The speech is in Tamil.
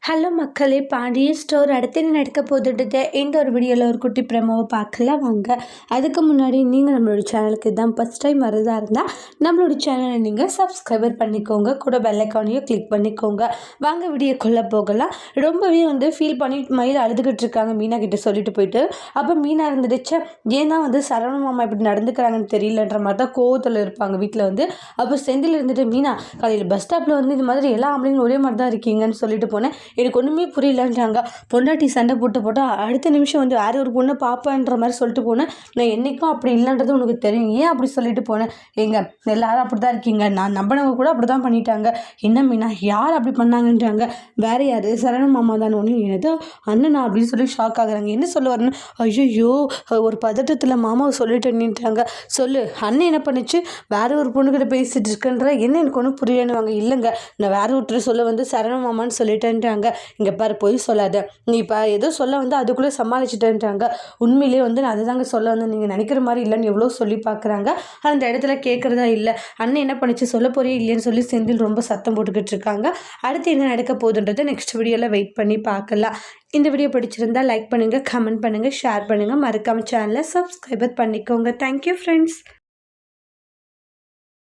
ஹலோ மக்களே, பாண்டியன் ஸ்டோர் அடுத்து என்ன நடக்க போதுட்டு இந்த ஒரு வீடியோவில் ஒரு குட்டி ப்ரெமோவை பார்க்கலாம் வாங்க. அதுக்கு முன்னாடி நீங்கள் நம்மளோட சேனலுக்கு தான் ஃபஸ்ட் டைம் வரதா இருந்தால் நம்மளோட சேனலை நீங்கள் சப்ஸ்கிரைபர் பண்ணிக்கோங்க, கூட பெல் ஐக்கானையும் கிளிக் பண்ணிக்கோங்க. வாங்க வீடியோக்குள்ளே போகலாம். ரொம்பவே ஃபீல் பண்ணி மயில் அழுதுகிட்டு இருக்காங்க மீனா கிட்ட சொல்லிட்டு போயிட்டு. அப்போ மீனா இருந்துடுச்சு, ஏன் தான் சரவண மாமா இப்படி நடந்துக்கிறாங்கன்னு தெரியலன்ற மாதிரி தான் கோவத்தில் இருப்பாங்க வீட்டில் அப்போ செந்தில் இருந்துட்டு, மீனா காலையில் பஸ் ஸ்டாப்பில் இந்த மாதிரி எல்லா ஆம்பளைங்களும் ஒரே மாதிரி தான் இருக்கீங்கன்னு சொல்லிட்டு போனேன், எனக்கு ஒன்றுமே புரியலன்றாங்க. பொண்டாட்டி சண்டை போட்டால் அடுத்த நிமிஷம் வேற ஒரு பொண்ணை பார்ப்பேன்ற மாதிரி சொல்லிட்டு போனேன். நான் என்றைக்கும் அப்படி இல்லைன்றது உனக்கு தெரியும், ஏன் அப்படி சொல்லிட்டு போனேன். எல்லாரும் அப்படி தான் இருக்கீங்க, நான் நம்பினவங்க கூட அப்படி தான் பண்ணிட்டாங்க. என்ன மீனா, யார் அப்படி பண்ணாங்கன்றாங்க. வேற யார், சரண மாமா தான். ஒன்று எனது அண்ணனா அப்படின்னு சொல்லி ஷாக் ஆகுறாங்க. என்ன சொல்ல வரேன்னு, ஐயோ ஒரு பதட்டத்தில் மாமாவை சொல்லிட்டு நின்றாங்க. சொல்லு, அண்ணன் என்ன பண்ணிச்சு, வேற ஒரு பொண்ணுக்கிட்ட பேசிட்டு இருக்கன்ற, என்ன எனக்கு ஒன்றும் புரியலன்னு. இல்லைங்க, நான் வேற ஒருத்தர் சொல்ல சரண மாமான்னு சொல்லிட்டேன்றாங்க. இங்கே பாரு, போய் சொல்லாத, நீ இப்போ ஏதோ சொல்ல அதுக்குள்ளே சமாளிச்சுட்டேன்றாங்க. உண்மையிலே நான் அதை தாங்க சொல்ல நீங்கள் நினைக்கிற மாதிரி இல்லைன்னு எவ்வளோ சொல்லி பார்க்குறாங்க. அந்த இடத்துல கேட்குறதா இல்லை. அண்ணன் என்ன பண்ணிச்சு, சொல்ல போறே இல்லைன்னு சொல்லி செந்தில் ரொம்ப சத்தம் போட்டுக்கிட்டு இருக்காங்க. அடுத்து என்ன நடக்க போகுதுன்றதை நெக்ஸ்ட் வீடியோவில் வெயிட் பண்ணி பார்க்கலாம். இந்த வீடியோ பிடிச்சிருந்தா லைக் பண்ணுங்கள், கமெண்ட் பண்ணுங்கள், ஷேர் பண்ணுங்கள், மறக்காம சேனலை சப்ஸ்கிரைபர் பண்ணிக்கோங்க. Thank you friends.